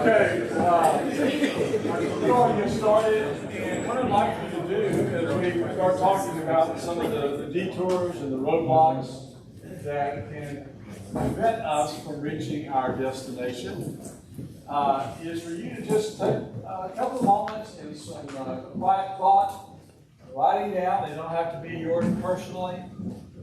Okay, we're going to get started, and what I'd like you to do as we start talking about some of the detours and the roadblocks that can prevent us from reaching our destination is for you to just take a couple of moments and some quiet thought, writing down. They don't have to be yours personally.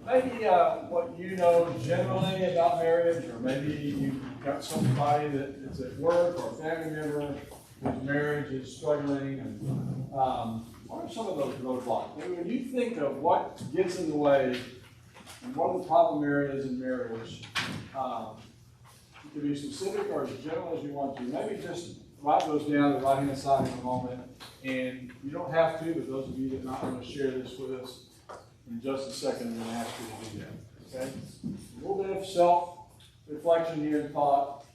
Maybe what you know generally about marriage, or maybe you've got somebody that is at work or a family member whose marriage is struggling. And what are some of those roadblocks? Maybe when you think of what gets in the way and what are the problem areas in marriage, you can be specific or as general as you want to. Maybe just write those down on the right-hand side in a moment. And you don't have to, but those of you that might want to share this with us, in just a second, I'm going to ask you to do that. Okay? A little bit of self-reflection here and thought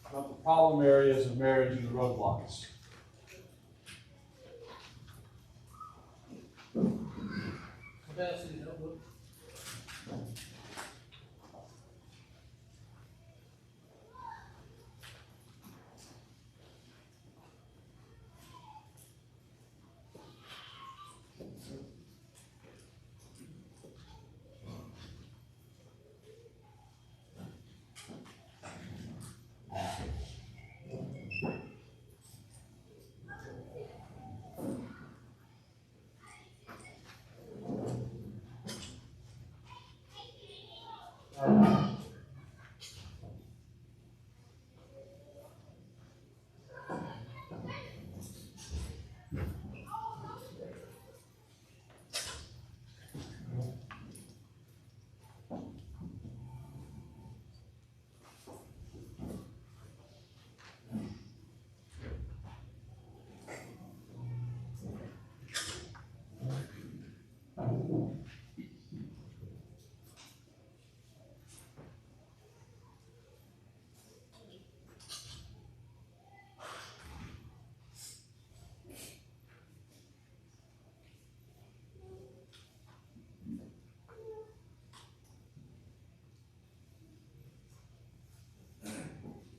about the problem areas of marriage and the roadblocks.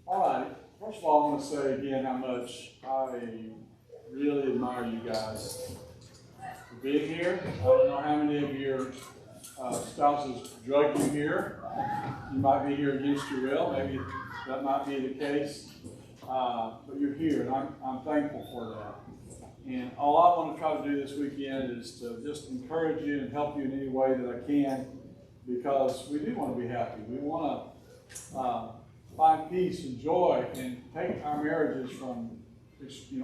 All right. First of all, I want to say again how much I really admire you guys for being here. I don't know how many of your spouses drug you here. You might be here against your will. Maybe that might be the case. But you're here, and I'm thankful for that. And all I want to try to do this weekend is to just encourage you and help you in any way that I can, because we do want to be happy. We want to find peace and joy and take our marriages from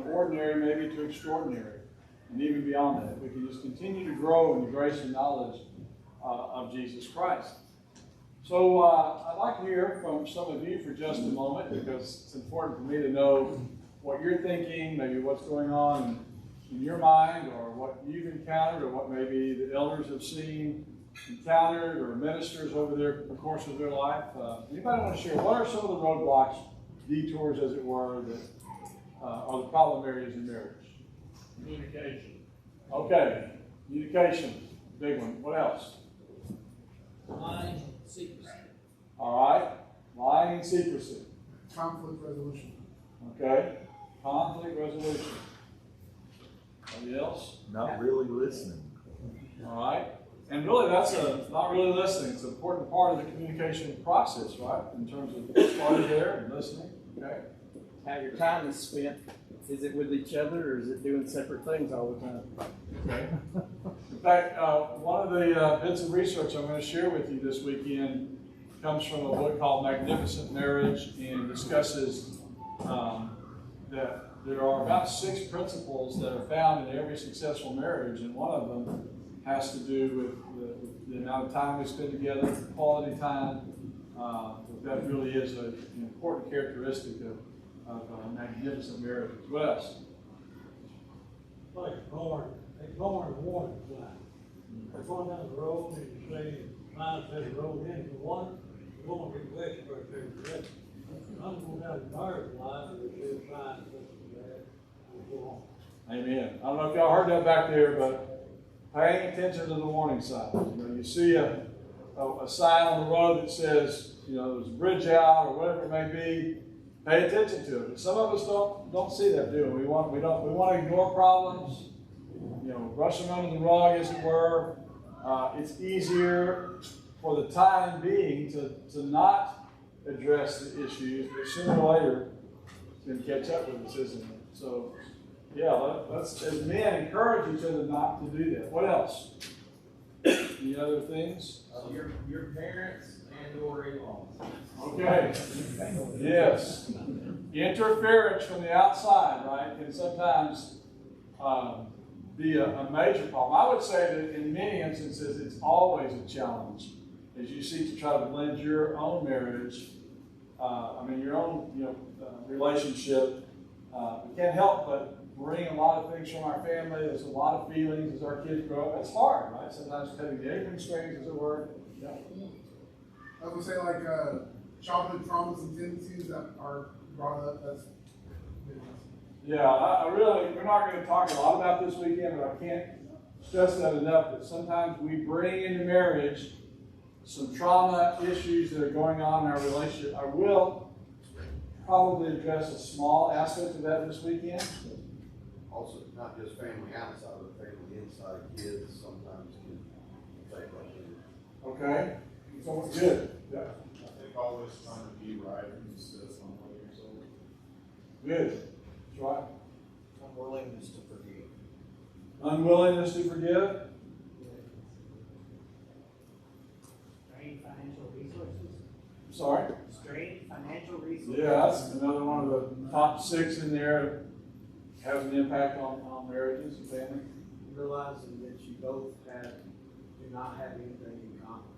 ordinary maybe to extraordinary, and even beyond that. We can just continue to grow in the grace and knowledge of Jesus Christ. So I'd like to hear from some of you for just a moment, because it's important for me to know what you're thinking, maybe what's going on in your mind, or what you've encountered, or what maybe the elders have seen, encountered, or ministers over the course of their life. Anybody want to share what are some of the roadblocks, detours as it were, that are the problem areas in marriage? Communication. Okay, communication, big one. What else? Lying, secrecy. All right, lying and secrecy. Conflict resolution. Okay, conflict resolution. Anybody else? Not really listening. All right. And really, that's not really listening. It's an important part of the communication process, right? In terms of starting there and listening. Okay. How your time is spent. Is it with each other, or is it doing separate things all the time? Okay. In fact, one of the bits of research I'm going to share with you this weekend comes from a book called Magnificent Marriage, and discusses that there are about 6 principles that are found in every successful marriage, and one of them has to do with the amount of time we spend together, quality time. That really is an important characteristic of a magnificent marriage. What else? Like ignoring warning signs. They're going down the road and you say, sign says the road ends at one, you're going to get west right there to the left. I'm going down the driver's line and it says sign this and that, and go on. Amen. I don't know if y'all heard that back there, but paying attention to the warning signs. You see a sign on the road that says there's a bridge out or whatever it may be, pay attention to it. But some of us don't see that, do we? We want to ignore problems, brush them under the rug, as it were. It's easier for the time being to not address the issues, but sooner or later it's going to catch up with us, isn't it? So, yeah, let's as men encourage each other not to do that. What else? Any other things? Your parents and/or in-laws. Okay. Yes. Interference from the outside, right, can sometimes be a major problem. I would say that in many instances, it's always a challenge as you seek to try to blend your own marriage, your own relationship. We can't help but bring a lot of things from our family. There's a lot of feelings as our kids grow up. It's hard, right? Sometimes cutting the apron strings, as it were. Yeah. I would say like childhood traumas and tendencies that are brought up. That's Yeah, we're not going to talk a lot about this weekend, but I can't stress that enough that sometimes we bring into marriage some trauma issues that are going on in our relationship. I will probably address a small aspect of that this weekend. Also, not just family outside, but family inside, kids sometimes can affect that. Okay? So good. Yeah. I think always trying to be right instead of somebody yourself. Good. That's right. Unwillingness to forgive. Unwillingness to forgive. Strained financial resources. Sorry. Strained financial resources. Yeah, that's another one of the top 6 in there. Has an impact on marriages and family. Realizing that you both do not have anything in common.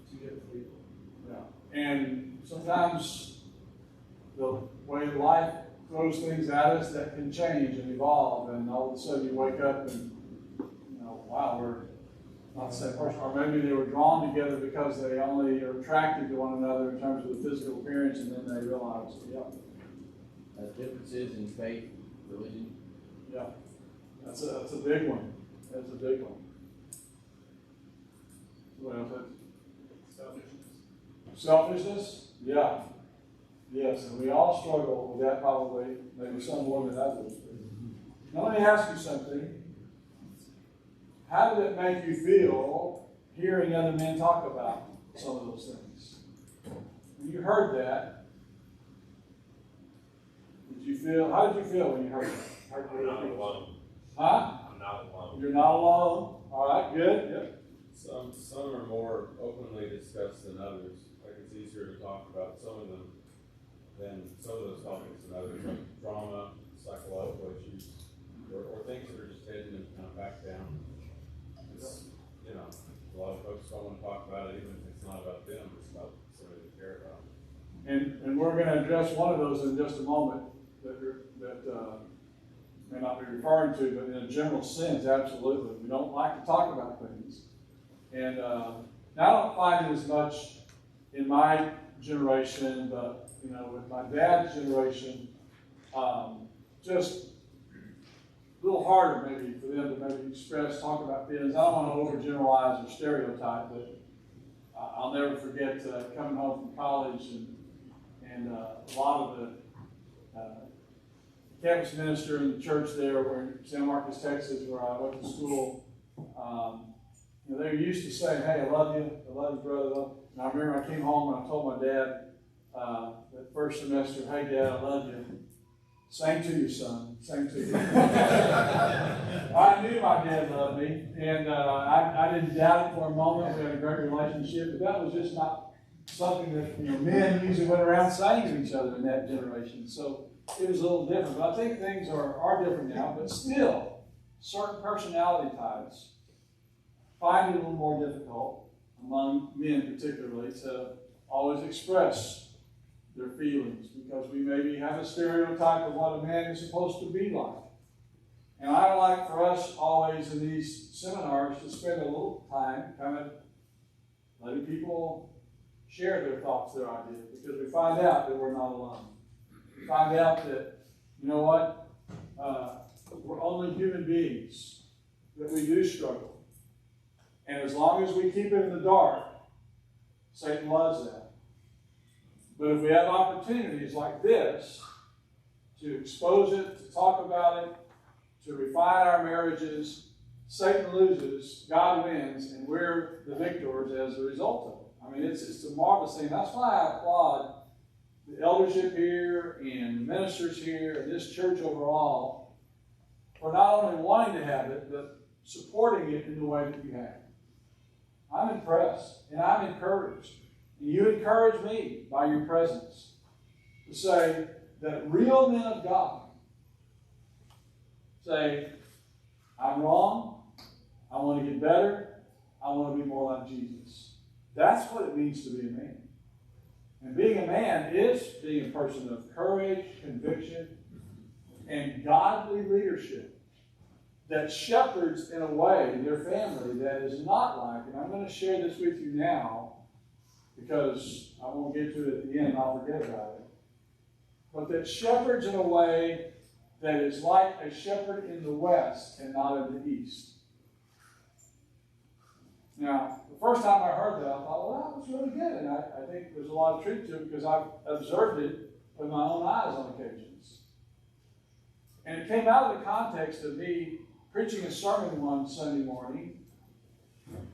Two different people. Yeah. And sometimes the way life throws things at us that can change and evolve, and all of a sudden you wake up and, wow, we're not the same person. Or maybe they were drawn together because they only are attracted to one another in terms of the physical appearance, and then they realize, Differences in faith, religion. yeah, that's a big one. That's a big one. What else? Selfishness? Yeah. Yes, and we all struggle with that probably, maybe some more than others. Now let me ask you something. How did it make you feel hearing other men talk about some of those things? When you heard that, how did you feel when you heard that? I'm not alone. Huh? I'm not alone. You're not alone? All right, good. Yep. Some are more openly discussed than others. Like it's easier to talk about some of them than some of those topics than others, like trauma, psychological issues, or things that are just hidden and kind of back down. It's, a lot of folks don't want to talk about it, even if it's not about them, it's about somebody they care about. And we're going to address one of those in just a moment that may not be referring to, but in a general sense, absolutely. We don't like to talk about things. And now I don't find it as much in my generation, but with my dad's generation, just a little harder maybe for them to maybe talk about feelings. I don't want to overgeneralize or stereotype, but I'll never forget coming home from college and a lot of the campus minister in the church there, where in San Marcos, Texas, where I went to school, they're used to saying, "Hey, I love you, brother." And I remember I came home and I told my dad that first semester, "Hey, Dad, I love you." "Same to you, son. Same to you." I knew my dad loved me, and I didn't doubt it for a moment. We had a great relationship, but that was just not something that men usually went around saying to each other in that generation. So it was a little different. But I think things are different now, but still, certain personality types find it a little more difficult, among men particularly, to always express their feelings, because we maybe have a stereotype of what a man is supposed to be like. And I like for us always in these seminars to spend a little time kind of letting people share their thoughts, their ideas, because we find out that we're not alone. We find out that, we're only human beings, that we do struggle. And as long as we keep it in the dark, Satan loves that. But if we have opportunities like this to expose it, to talk about it, to refine our marriages, Satan loses, God wins, and we're the victors as a result of it. I mean, it's a marvelous thing. That's why I applaud the eldership here and the ministers here and this church overall for not only wanting to have it, but supporting it in the way that you have. I'm impressed and I'm encouraged. And you encourage me by your presence to say that real men of God say, I'm wrong, I want to get better, I want to be more like Jesus. That's what it means to be a man. And being a man is being a person of courage, conviction, and godly leadership that shepherds in a way their family that is not like, and I'm going to share this with you now because I won't get to it at the end and I'll forget about it, but that shepherds in a way that is like a shepherd in the West and not in the East. Now, the first time I heard that, I thought, well, that was really good. And I think there's a lot of truth to it because I've observed it with my own eyes on occasions. And it came out of the context of me preaching a sermon one Sunday morning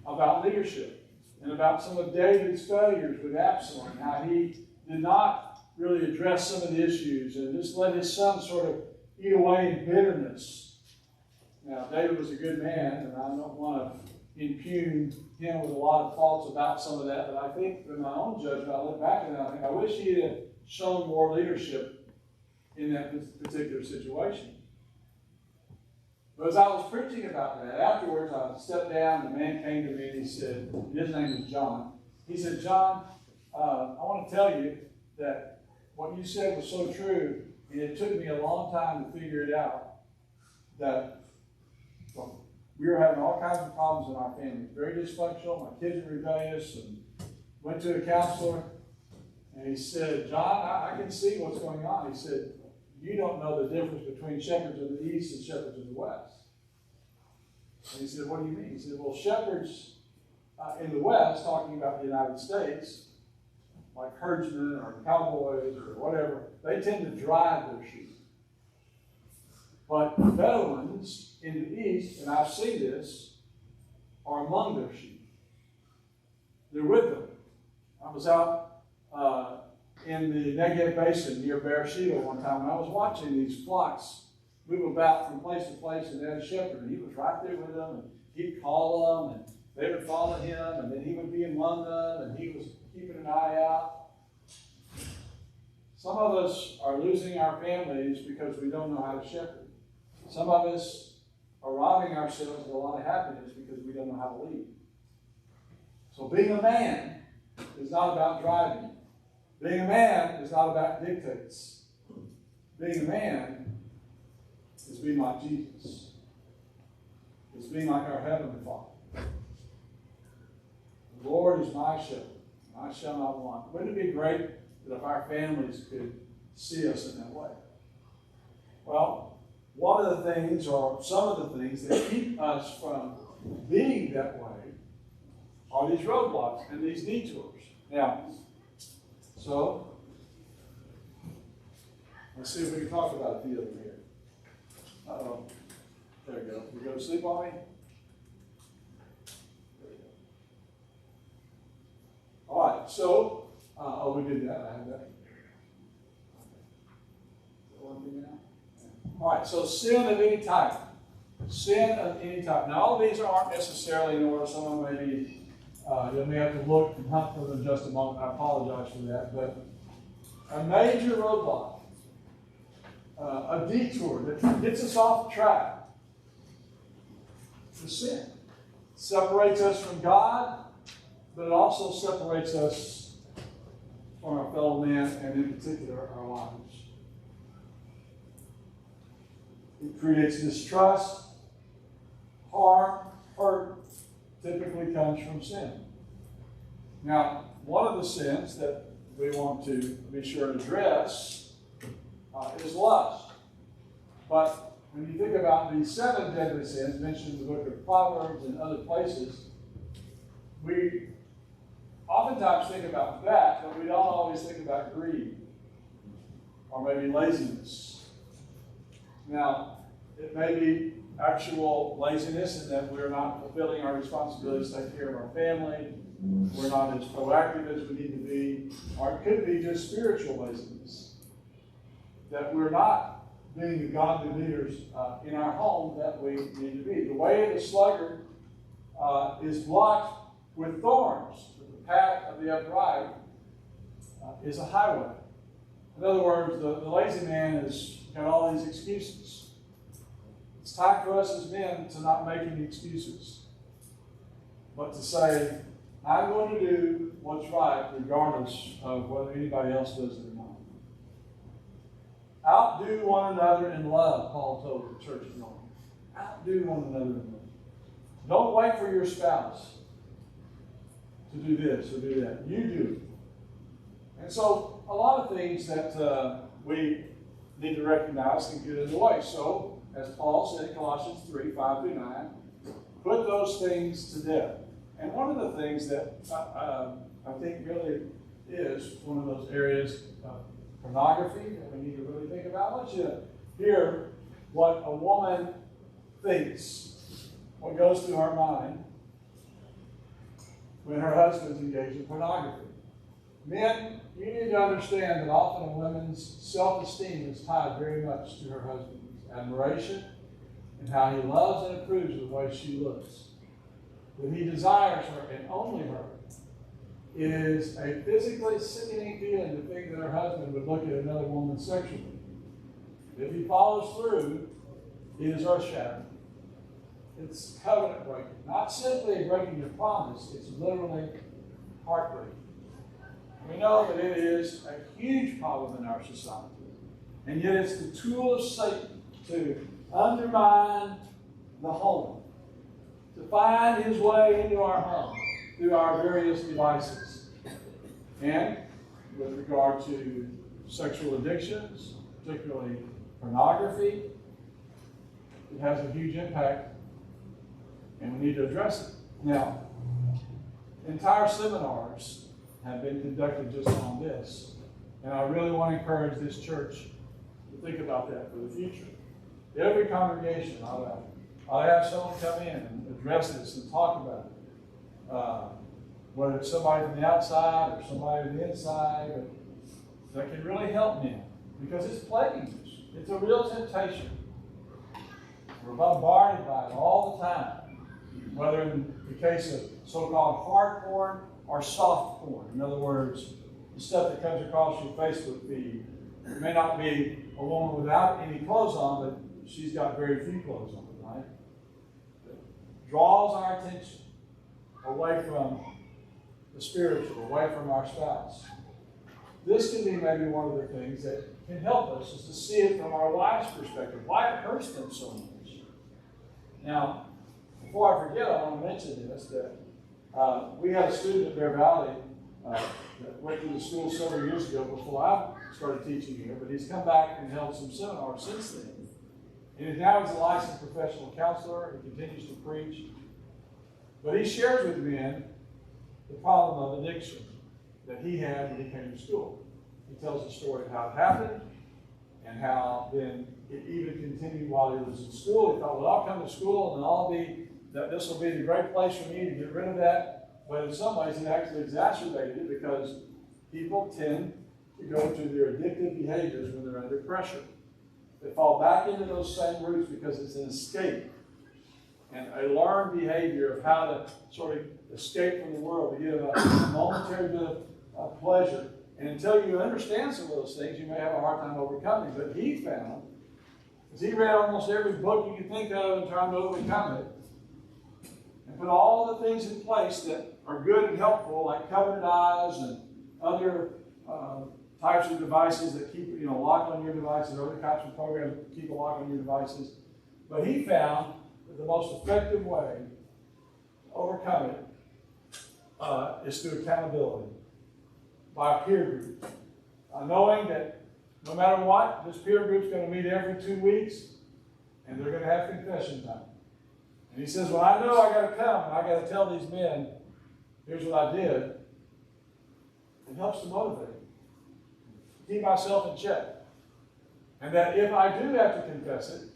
about leadership and about some of David's failures with Absalom, and how he did not really address some of the issues and just let his son sort of eat away in bitterness. Now, David was a good man, and I don't want to impugn him with a lot of faults about some of that, but I think in my own judgment, I look back at it and I think I wish he had shown more leadership in that particular situation. But as I was preaching about that, afterwards I stepped down and the man came to me and he said, his name is John. He said, John, I want to tell you that what you said was so true, and it took me a long time to figure it out, that we were having all kinds of problems in our family. Very dysfunctional. My kids were rebellious, and went to a counselor. And he said, John, I can see what's going on. He said, you don't know the difference between shepherds of the East and shepherds of the West. And he said, what do you mean? He said, well, shepherds in the West, talking about the United States, like herdsmen or cowboys or whatever, they tend to drive their sheep. But the Bedouins in the East, and I've seen this, are among their sheep. They're with them. I was out in the Negev Basin near Beersheba one time, and I was watching these flocks move about from place to place, and they had a shepherd, and he was right there with them, and he'd call them, and they would follow him, and then he would be among them, and he was keeping an eye out. Some of us are losing our families because we don't know how to shepherd. Some of us are robbing ourselves of a lot of happiness because we don't know how to lead. So being a man is not about driving. Being a man is not about dictates. Being a man is being like Jesus. It's being like our Heavenly Father. The Lord is my shepherd. I shall not want. Wouldn't it be great that if our families could see us in that way? Well, one of the things, or some of the things that keep us from being that way are these roadblocks and these detours. Now, so, let's see if we can talk about a few of them here. Uh-oh. There we go. You go to sleep on me? There we go. All right, so, we did that. I have that. One thing now. All right, so sin of any type. Sin of any type. Now, all of these aren't necessarily in order. Some of them may be, you may have to look and hunt for them in just a moment. I apologize for that. But a major roadblock, a detour that gets us off track, is sin. Separates us from God, but it also separates us from our fellow man, and in particular, our lives. It creates distrust, harm, hurt, typically comes from sin. Now, one of the sins that we want to be sure to address is lust. But when you think about the 7 deadly sins mentioned in the book of Proverbs and other places, we oftentimes think about that, but we don't always think about greed or maybe laziness. Now, it may be actual laziness in that we're not fulfilling our responsibilities to take care of our family, we're not as proactive as we need to be, or it could be just spiritual laziness, that we're not being the godly leaders in our home that we need to be. The way of the sluggard is blocked with thorns, but the path of the upright is a highway. In other words, the lazy man has got all these excuses. It's time for us as men to not make any excuses, but to say, I'm going to do what's right regardless of whether anybody else does it or not. Outdo one another in love, Paul told the church of Rome. Outdo one another in love. Don't wait for your spouse to do this or do that. You do it. And so a lot of things that we need to recognize can get in the way. So, as Paul said in Colossians 3, 5 through 9, put those things to death. And one of the things that I think really is one of those areas of pornography that we need to really think about. I want you to hear what a woman thinks, what goes through her mind when her husband's engaged in pornography. Men, you need to understand that often a woman's self-esteem is tied very much to her husband's admiration and how he loves and approves of the way she looks. That he desires her and only her. It is a physically sickening feeling to think that her husband would look at another woman sexually. If he follows through, it is earth-shattering. It's covenant breaking. Not simply breaking your promise, it's literally heartbreaking. We know that it is a huge problem in our society. And yet it's the tool of Satan to undermine the home, to find his way into our home through our various devices. And with regard to sexual addictions, particularly pornography, it has a huge impact, and we need to address it. Now, entire seminars have been conducted just on this, and I really want to encourage this church to think about that for the future. Every congregation, I'll have someone come in and address this and talk about it. Whether it's somebody from the outside or somebody from the inside, that can really help men, because it's plaguing us. It's a real temptation. We're bombarded by it all the time, whether in the case of so-called hard porn or soft porn. In other words, the stuff that comes across your Facebook feed. It may not be a woman without any clothes on, but she's got very few clothes on, right? It draws our attention away from the spiritual, away from our spouse. This can be maybe one of the things that can help us, is to see it from our wife's perspective. Why it hurts them so much. Now, before I forget, I want to mention this, that we had a student at Bear Valley that went to the school several years ago before I started teaching here, but he's come back and held some seminars since then. And now he's a licensed professional counselor. He continues to preach. But he shares with men the problem of addiction that he had when he came to school. He tells the story of how it happened and how then it even continued while he was in school. He thought, well, I'll come to school and this will be the great place for me to get rid of that. But in some ways, it actually exacerbated it, because people tend to go to their addictive behaviors when they're under pressure. They fall back into those same roots because it's an escape and a learned behavior of how to sort of escape from the world, to get a momentary bit of pleasure. And until you understand some of those things, you may have a hard time overcoming. But he found, because he read almost every book you can think of in trying to overcome it, and put all the things in place that are good and helpful, like covenant eyes and other types of devices that keep, a lock on your devices, other types of programs that keep a lock on your devices. But he found that the most effective way to overcome it is through accountability by a peer group. Knowing that no matter what, this peer group's going to meet every 2 weeks, and they're going to have confession time. And he says, well, I know I got to come, and I got to tell these men, here's what I did. It helps to motivate me. Keep myself in check. And that if I do have to confess it,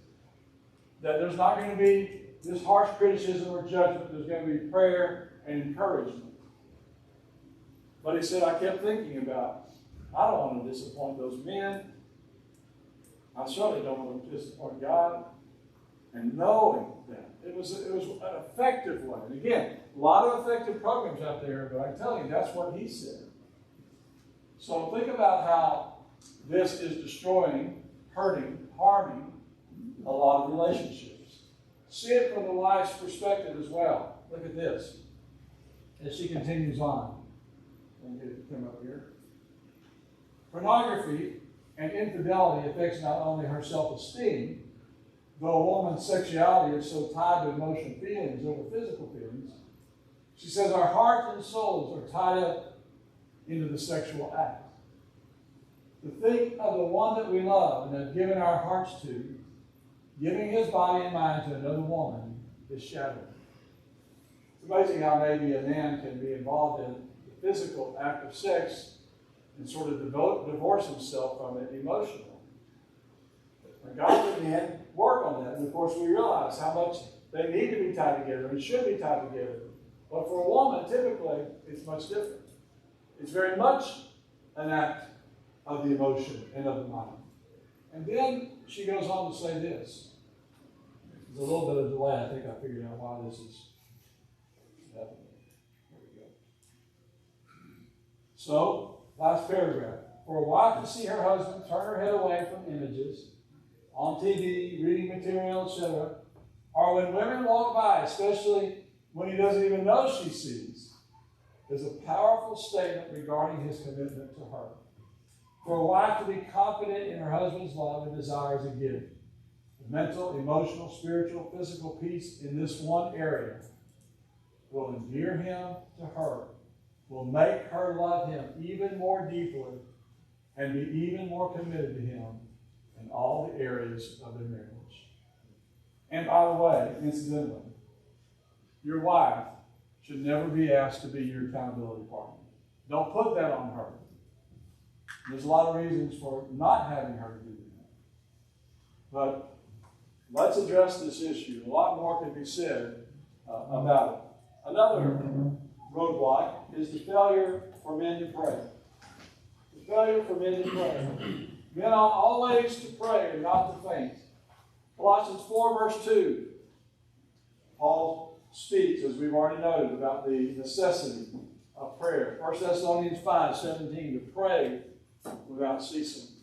that there's not going to be this harsh criticism or judgment. There's going to be prayer and encouragement. But he said, I kept thinking about, I don't want to disappoint those men. I certainly don't want to disappoint God. And knowing that, it was an effective way. And again, a lot of effective programs out there, but I tell you, that's what he said. So think about how this is destroying, hurting, harming a lot of relationships. See it from the wife's perspective as well. Look at this. As she continues on. Let me get it to come up here. Pornography and infidelity affects not only her self-esteem, though a woman's sexuality is so tied to emotional feelings over physical feelings. She says our hearts and souls are tied up into the sexual act. To think of the one that we love and have given our hearts to, giving his body and mind to another woman, is shattering. It's amazing how maybe a man can be involved in the physical act of sex and sort of divorce himself from it emotionally. And God and men work on that. And of course, we realize how much they need to be tied together and should be tied together. But for a woman, typically, it's much different. It's very much an act of the emotion and of the mind. And then she goes on to say this. There's a little bit of delay. I think I figured out why this is happening. There we go. So, last paragraph. For a wife to see her husband turn her head away from images on TV, reading material, etc., or when women walk by, especially when he doesn't even know she sees, is a powerful statement regarding his commitment to her. For a wife to be confident in her husband's love and desire is a gift. The mental, emotional, spiritual, physical peace in this one area will endear him to her, will make her love him even more deeply and be even more committed to him in all the areas of their marriage. And by the way, incidentally, your wife should never be asked to be your accountability partner. Don't put that on her. There's a lot of reasons for not having her do that. But let's address this issue. A lot more can be said about it. Another roadblock is the failure for men to pray. The failure for men to pray. Men ought always to pray and not to faint. Colossians 4, verse 2. Paul speaks, as we've already noted, about the necessity of prayer. 1 Thessalonians 5, 17, to pray without ceasing.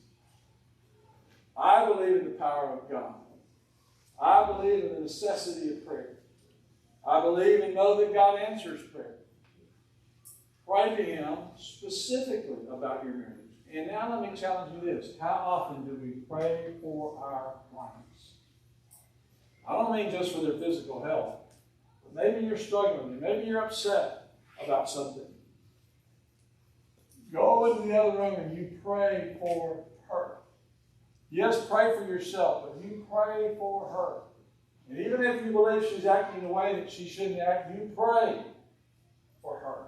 I believe in the power of God. I believe in the necessity of prayer. I believe and know that God answers prayer. Pray to him specifically about your marriage. And now let me challenge you this. How often do we pray for our wives? I don't mean just for their physical health. But maybe you're struggling. Maybe you're upset about something. Go into the other room and you pray for her. Yes, pray for yourself, but you pray for her. And even if you believe she's acting in a way that she shouldn't act, you pray for her.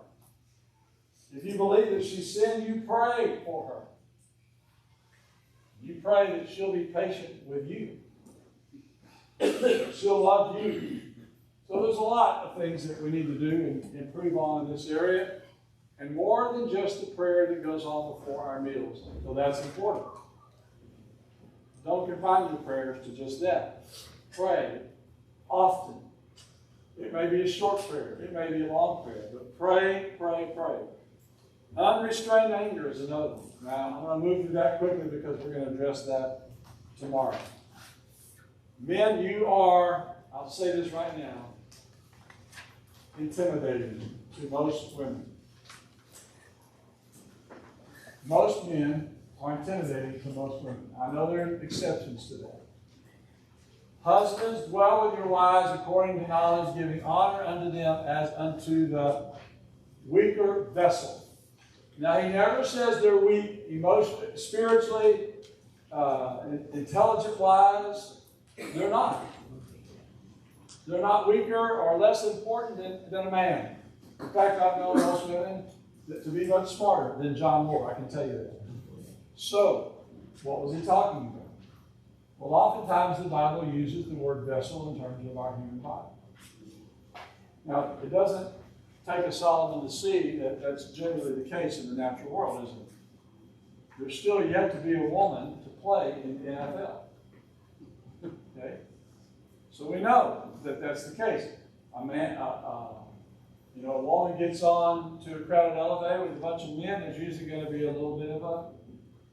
If you believe that she sinned, you pray for her. You pray that she'll be patient with you. She'll love you. So there's a lot of things that we need to do and improve on in this area. And more than just the prayer that goes on before our meals. So that's important. Don't confine your prayers to just that. Pray often. It may be a short prayer. It may be a long prayer. But pray, pray, pray. Unrestrained anger is another one. Now, I'm going to move through that quickly because we're going to address that tomorrow. Men, you are, I'll say this right now, intimidating to most women. Most men are intimidating to most women. I know there are exceptions to that. Husbands, dwell with your wives according to knowledge, giving honor unto them as unto the weaker vessel. Now, he never says they're weak emotionally, spiritually, intelligent-wise. They're not. They're not weaker or less important than a man. In fact, I've known most women to be much smarter than John Moore, I can tell you that. So, what was he talking about? Well, oftentimes the Bible uses the word vessel in terms of our human body. Now, it doesn't take a Solomon to see that that's generally the case in the natural world, is it? There's still yet to be a woman to play in the NFL. Okay? So we know that that's the case. A man, a woman gets on to a crowded elevator with a bunch of men, there's usually going to be a little bit of a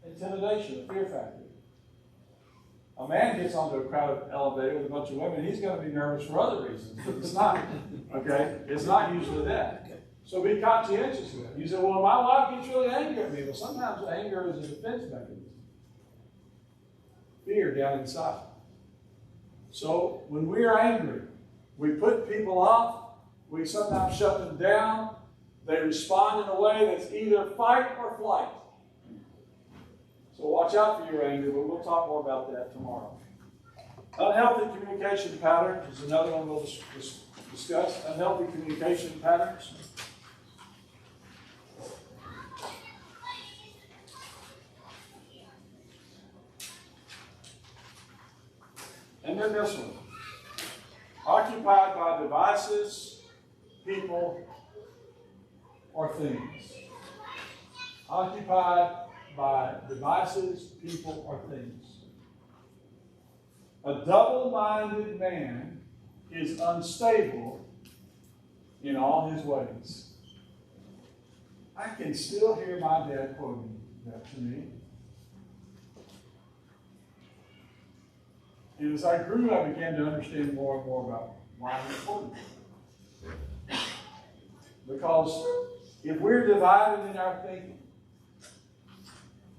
intimidation, a fear factor. A man gets onto a crowded elevator with a bunch of women, he's going to be nervous for other reasons, but it's not. Okay? It's not usually that. So be conscientious of it. You say, well, my wife gets really angry at me. Well, sometimes anger is a defense mechanism. Fear down inside. So when we are angry, we put people off, we sometimes shut them down, they respond in a way that's either fight or flight. So watch out for your anger, but we'll talk more about that tomorrow. Unhealthy communication patterns is another one we'll discuss. Unhealthy communication patterns. And then this one. Occupied by devices, people, or things. Occupied by devices, people, or things. A double-minded man is unstable in all his ways. I can still hear my dad quoting that to me. And as I grew, I began to understand more and more about why he quoted it. Because if we're divided in our thinking,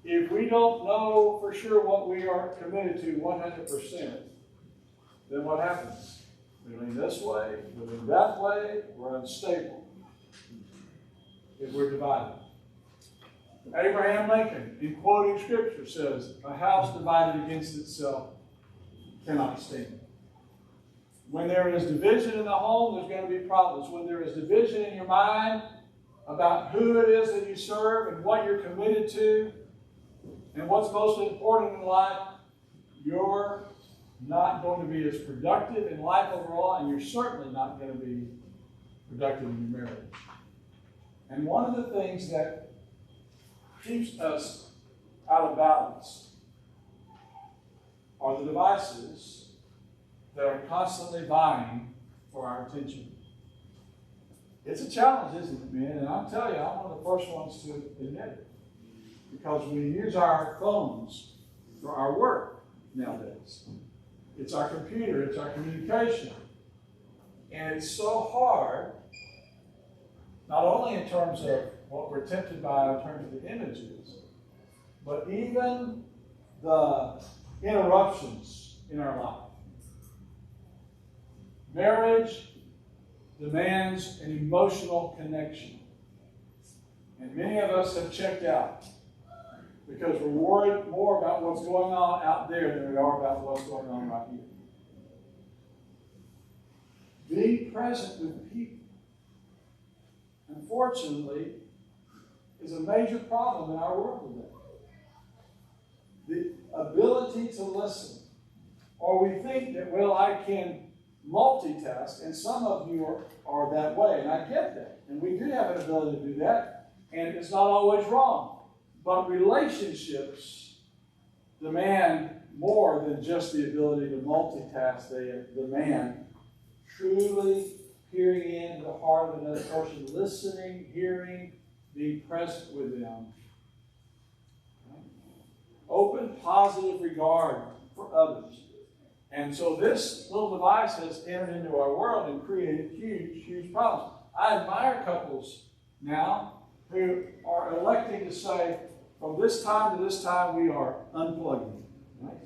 if we don't know for sure what we are committed to 100%, then what happens? We lean this way, we lean that way, we're unstable. If we're divided. Abraham Lincoln, in quoting scripture, says, a house divided against itself cannot stand. When there is division in the home, there's going to be problems. When there is division in your mind about who it is that you serve and what you're committed to and what's most important in life, you're not going to be as productive in life overall, and you're certainly not going to be productive in your marriage. And one of the things that keeps us out of balance are the devices that are constantly vying for our attention. It's a challenge, isn't it, man? And I'll tell you, I'm one of the first ones to admit it. Because we use our phones for our work nowadays. It's our computer, it's our communication. And it's so hard, not only in terms of what we're tempted by in terms of the images, but even the interruptions in our life. Marriage demands an emotional connection. And many of us have checked out because we're worried more about what's going on out there than we are about what's going on right here. Being present with people, unfortunately, is a major problem in our world today. The ability to listen. Or we think that, well, I can multitask, and some of you are that way, and I get that. And we do have an ability to do that, and it's not always wrong. But relationships demand more than just the ability to multitask. They demand truly peering into the heart of another person, listening, hearing, being present with them. Open, positive regard for others. And so this little device has entered into our world and created huge, huge problems. I admire couples now who are electing to say, from this time to this time, we are unplugging. Right?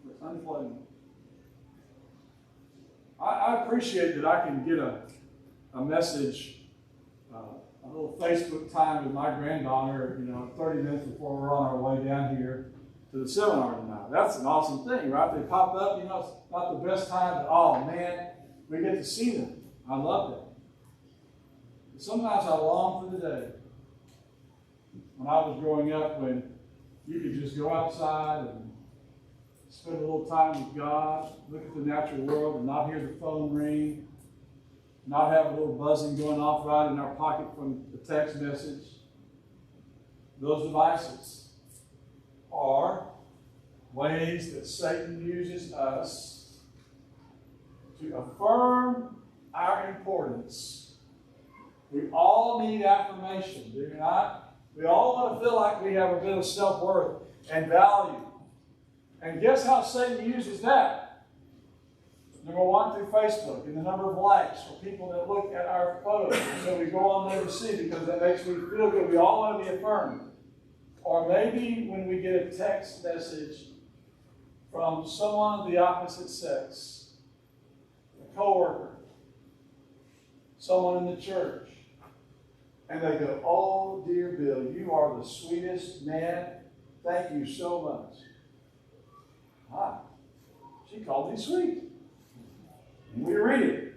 We're unplugging. I appreciate that I can get a message, a little Facebook time with my granddaughter, 30 minutes before we're on our way down here to the seminar tonight. That's an awesome thing, right? They pop up, it's not the best time, but oh man, we get to see them. I love that. Sometimes I long for the day when I was growing up, when you could just go outside and spend a little time with God, look at the natural world and not hear the phone ring, not have a little buzzing going off right in our pocket from the text message. Those devices are ways that Satan uses us to affirm our importance. We all need affirmation, do we not? We all want to feel like we have a bit of self-worth and value. And guess how Satan uses that? Number one, through Facebook, and the number of likes for people that look at our photos. So we go on there to see because that makes me feel good. We all want to be affirmed. Or maybe when we get a text message from someone of the opposite sex, a coworker, someone in the church, and they go, "Oh, dear Bill, you are the sweetest man. Thank you so much." Ah, she called me sweet. And we read it.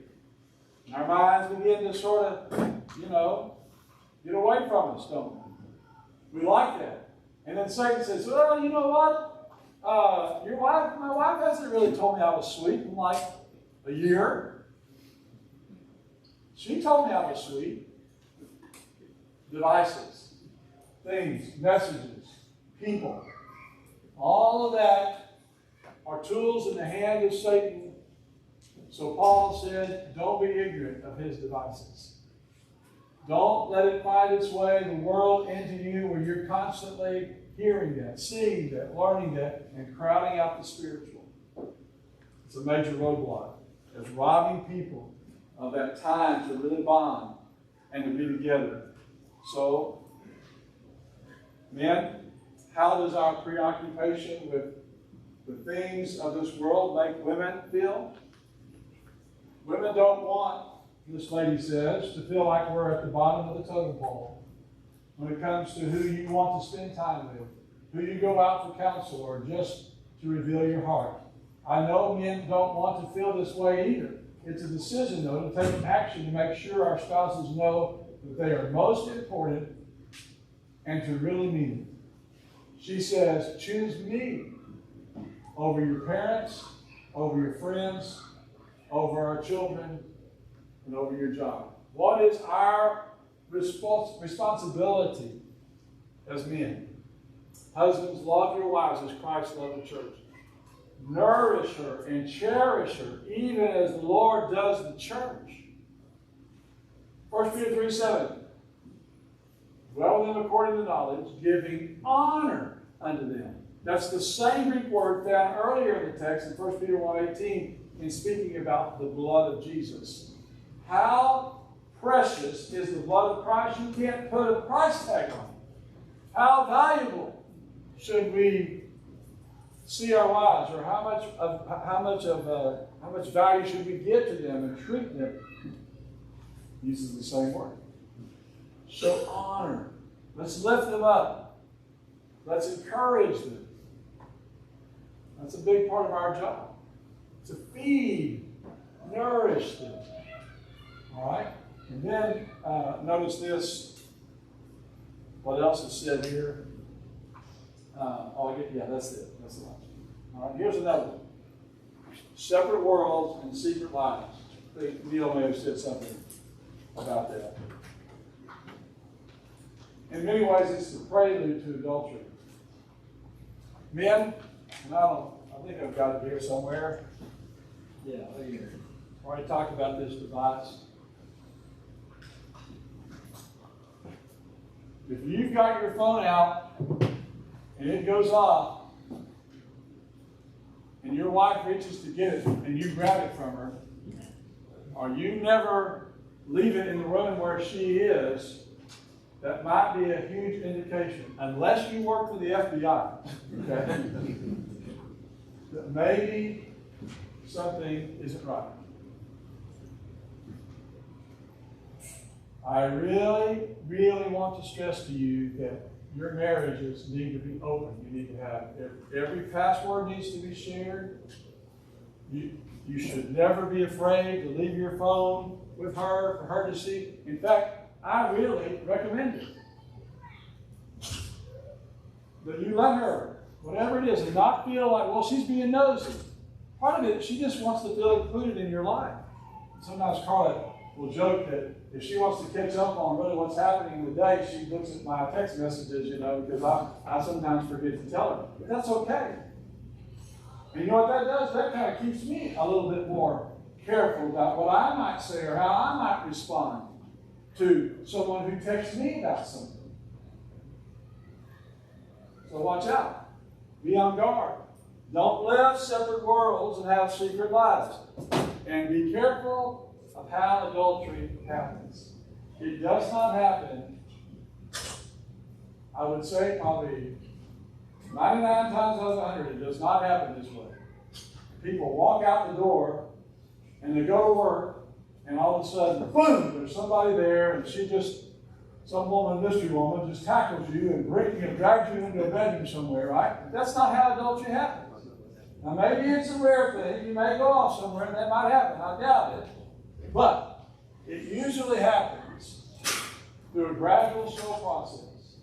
And our minds begin to sort of, get away from us, don't we? We like that. And then Satan says, "Well, you know what? My wife hasn't really told me I was sweet in like a year. She told me I was sweet." Devices, things, messages, people, all of that are tools in the hand of Satan. So Paul said, don't be ignorant of his devices. Don't let it find its way, the world, into you where you're constantly hearing that, seeing that, learning that, and crowding out the spiritual. It's a major roadblock. It's robbing people of that time to really bond and to be together. So, men, how does our preoccupation with the things of this world make women feel? Women don't want, this lady says, to feel like we're at the bottom of the totem pole when it comes to who you want to spend time with, who you go out for counsel, or just to reveal your heart. I know men don't want to feel this way either. It's a decision, though, to take action to make sure our spouses know that they are most important and to really mean it. She says, choose me over your parents, over your friends, over our children, and over your job. What is our responsibility as men? Husbands, love your wives as Christ loved the church. Nourish her and cherish her, even as the Lord does the church. 1 Peter 3:7. Dwell with them according to knowledge, giving honor unto them. That's the same Greek word found earlier in the text in 1 Peter 1:18 in speaking about the blood of Jesus. How precious is the blood of Christ? You can't put a price tag on it. How valuable should we see our wives, or how much value should we give to them and treat them? Uses the same word. Show honor. Let's lift them up. Let's encourage them. That's a big part of our job. To feed, nourish them. All right? And then notice this. What else is said here? That's it. That's the last one. All right, here's another one. Separate worlds and secret lives. I think Neil may have said something about that. In many ways, it's the prelude to adultery. Men, and I think I've got it here somewhere. Yeah, right here. I already talked about this device. If you've got your phone out and it goes off, and your wife reaches to get it and you grab it from her, or you never leave it in the room where she is, that might be a huge indication, unless you work for the FBI, okay, that maybe something isn't right. I really, really want to stress to you that your marriages need to be open. You need to have, every password needs to be shared. You should never be afraid to leave your phone with her for her to see. In fact, I really recommend it. that you let her, whatever it is, and not feel like, well, she's being nosy. Part of it, she just wants to feel included in your life. Sometimes Carla will joke that if she wants to catch up on really what's happening in the day, she looks at my text messages, because I sometimes forget to tell her. But that's okay. And you know what that does? That kind of keeps me a little bit more careful about what I might say or how I might respond to someone who texts me about something. So watch out. Be on guard. Don't live separate worlds and have secret lives. And be careful of how adultery happens. It does not happen, I would say probably 99 times out of 100, it does not happen this way. People walk out the door and they go to work, and all of a sudden, boom, there's somebody there, and some woman, mystery woman, just tackles you and drags you into a bedroom somewhere, right? That's not how adultery happens. Now, maybe it's a rare thing. You may go off somewhere, and that might happen. I doubt it. But it usually happens through a gradual, slow process.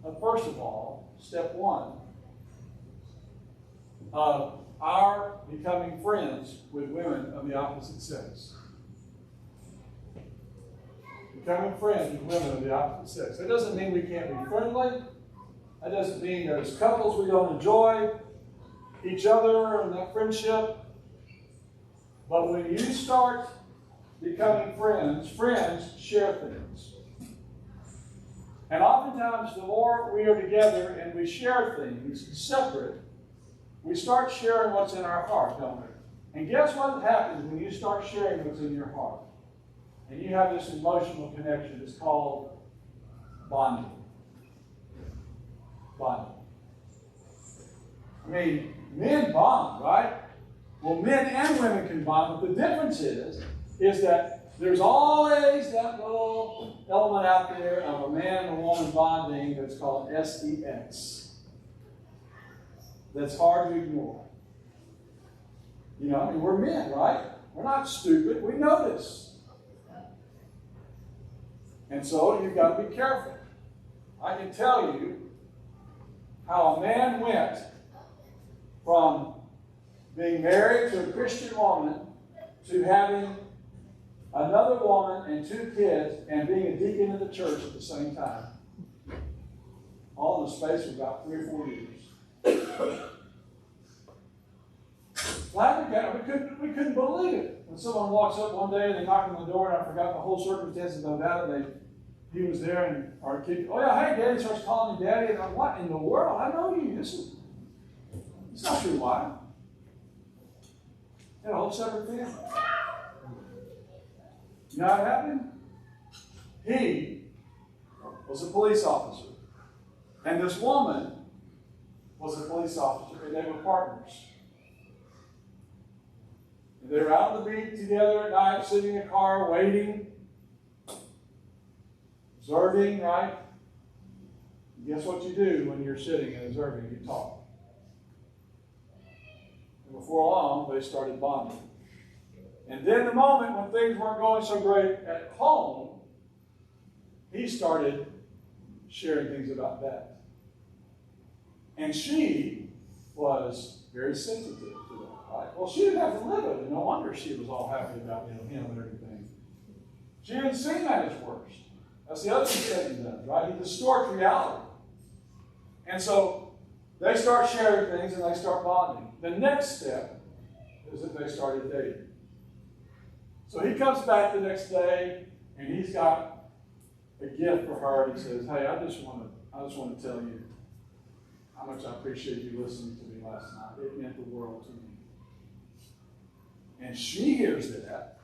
But first of all, step one of our becoming friends with women of the opposite sex. Becoming friends with women of the opposite sex. That doesn't mean we can't be friendly. That doesn't mean that as couples we don't enjoy each other and that friendship. But when you start becoming friends, friends share things. And oftentimes the more we are together and we share things separate, we start sharing what's in our heart, don't we? And guess what happens when you start sharing what's in your heart? And you have this emotional connection. It's called bonding. Bonding. I mean, men bond, right? Well, men and women can bond, but the difference is that there's always that little element out there of a man and a woman bonding that's called sex. That's hard to ignore. We're men, right? We're not stupid. We know this. And so you've got to be careful. I can tell you how a man went from being married to a Christian woman to having another woman and 2 kids and being a deacon in the church at the same time. All in the space of about 3 or 4 years. We couldn't believe it. When someone walks up one day and they knock on the door, and I forgot the whole circumstances of that, and he was there, and our kid, oh yeah, hey Daddy, starts calling me Daddy, and I'm, what in the world? I know you. It's not your wife. Had a whole separate family. You know what happened? He was a police officer. And this woman was a police officer, and they were partners. And they were out on the beat together at night, sitting in a car, waiting, observing, right? Guess what you do when you're sitting and observing? You talk. And before long, they started bonding. And then the moment when things weren't going so great at home, he started sharing things about that. And she was very sensitive to that, right? Well, she didn't have to live it, and no wonder she was all happy about him and everything. She didn't see him at his worst. That's the other thing Satan does, right? He distorts reality. And so they start sharing things and they start bonding. The next step is that they started dating. So he comes back the next day and he's got a gift for her. And he says, hey, I just want to tell you how much I appreciate you listening to me last night. It meant the world to me. And she hears that.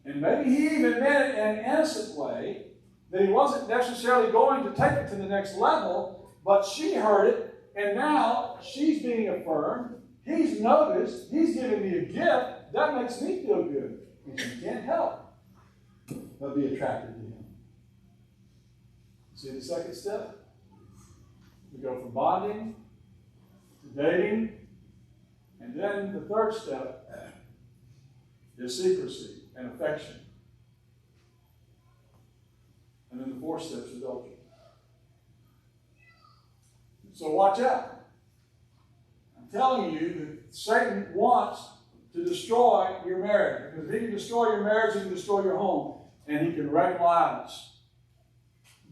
And maybe he even meant it in an innocent way, that he wasn't necessarily going to take it to the next level, but she heard it, and now she's being affirmed. He's noticed. He's giving me a gift. That makes me feel good. And she can't help but be attracted to him. See the second step? We go from bonding to dating, and then the third step is secrecy and affection. And then the fourth step is adultery. So watch out. I'm telling you that Satan wants to destroy your marriage. Because if he can destroy your marriage, he can destroy your home. And he can wreck lives.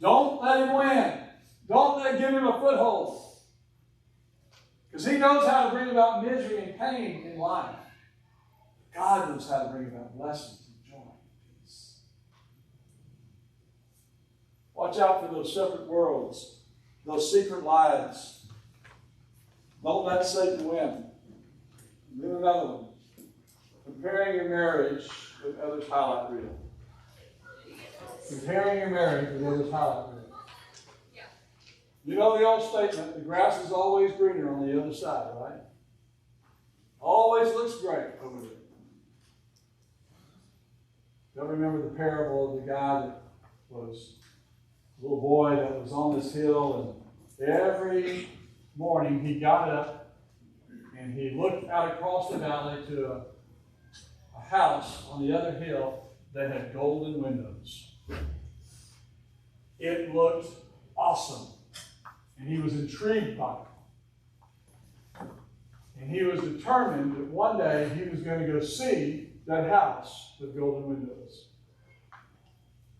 Don't let him win. Don't give him a foothold. Because he knows how to bring about misery and pain in life. God knows how to bring about blessings and joy and peace. Watch out for those separate worlds, those secret lives. Don't let Satan win. And then another one. Comparing your marriage with others' highlight reel. Comparing your marriage with others' highlight reel. You know the old statement, the grass is always greener on the other side, right? Always looks great over there. Y'all remember the parable of the guy that was a little boy that was on this hill, and every morning he got up and he looked out across the valley to a house on the other hill that had golden windows. It looked awesome. And he was intrigued by it. And he was determined that one day he was going to go see that house with golden windows.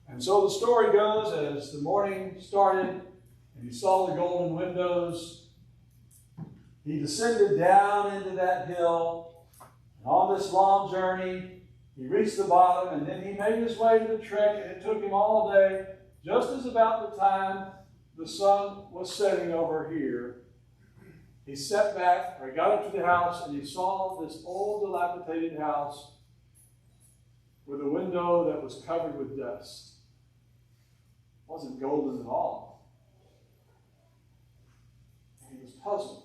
And so the story goes, as the morning started and he saw the golden windows, he descended down into that hill. And on this long journey, he reached the bottom, and then he made his way to the trek, and it took him all day, just as about the time the sun was setting over here. He sat back, or he got up to the house, and he saw this old, dilapidated house with a window that was covered with dust. It wasn't golden at all. And he was puzzled.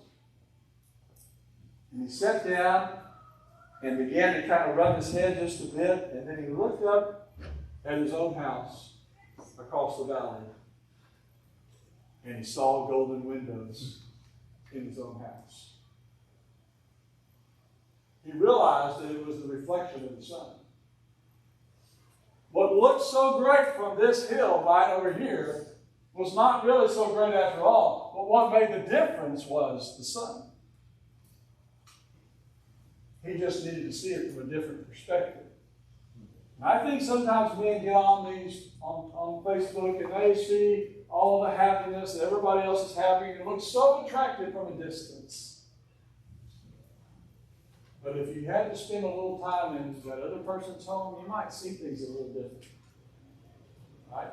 And he sat down and began to kind of rub his head just a bit, and then he looked up at his own house across the valley. And he saw golden windows in his own house. He realized that it was the reflection of the sun. What looked so great from this hill right over here was not really so great after all. But what made the difference was the sun. He just needed to see it from a different perspective. And I think sometimes men get on Facebook and they see all of the happiness that everybody else is having, and it looks so attractive from a distance. But if you had to spend a little time in that other person's home, you might see things a little different. Right?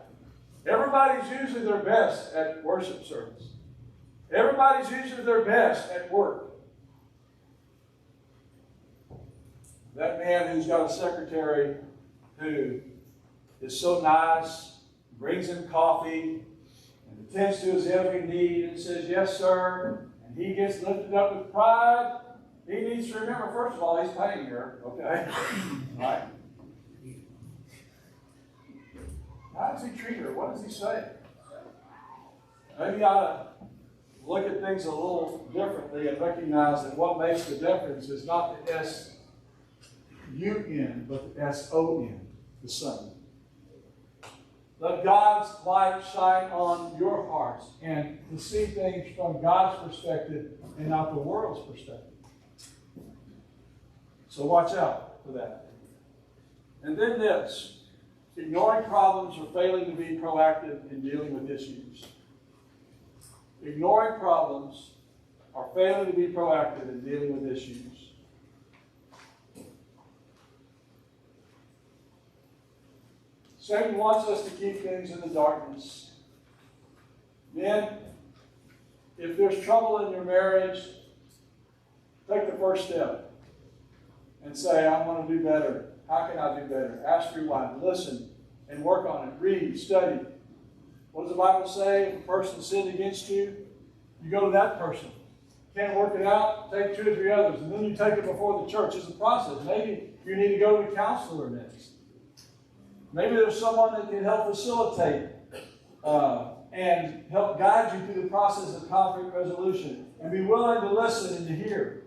Everybody's usually their best at worship service. Everybody's usually their best at work. That man who's got a secretary who is so nice, brings him coffee, and attends to his every need and says, "Yes, sir," and he gets lifted up with pride, he needs to remember, first of all, he's paying her, okay? Right? How does he treat her? What does he say? Maybe I ought to look at things a little differently and recognize that what makes the difference is not the S-U-N, but the S-O-N, the sun. Let God's light shine on your hearts and to see things from God's perspective and not the world's perspective. So watch out for that. And then this, ignoring problems or failing to be proactive in dealing with issues. Ignoring problems or failing to be proactive in dealing with issues. Satan wants us to keep things in the darkness. Men, if there's trouble in your marriage, take the first step and say, "I want to do better. How can I do better?" Ask your wife, listen, and work on it. Read, study. What does the Bible say? If a person sinned against you, you go to that person. Can't work it out, take 2 or 3 others, and then you take it before the church. It's a process. Maybe you need to go to a counselor next. Maybe there's someone that can help facilitate and help guide you through the process of conflict resolution, and be willing to listen and to hear.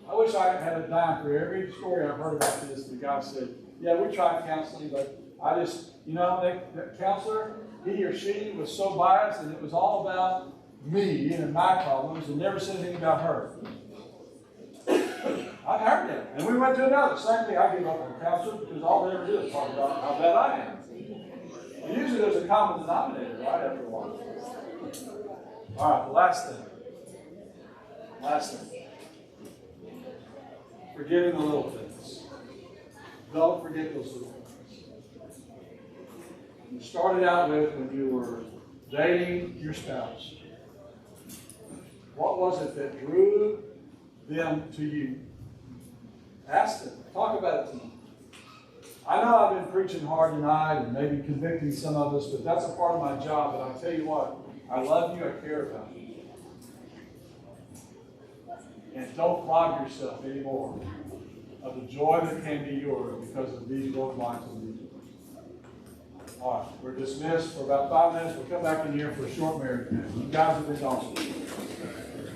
I wish I had a dime for every story I've heard about this. The guy said, "Yeah, we tried counseling, but I just, that counselor, he or she was so biased, and it was all about me and my problems and never said anything about her. I've heard that. And we went to another. Same thing, I give up on counsel because all they ever do is talk about how bad I am. And usually there's a common denominator right after a while. All right, the last thing. Last thing. Forgetting the little things. Don't forget those little things. You started out with when you were dating your spouse. What was it that drew them to you? Ask them. Talk about it to them. I know I've been preaching hard tonight and maybe convicting some of us, but that's a part of my job. But I'll tell you what, I love you, I care about you. And don't rob yourself anymore of the joy that can be yours because of these roadblocks and these. All right, we're dismissed for about 5 minutes. We'll come back in here for a short marriage. You guys have been awesome.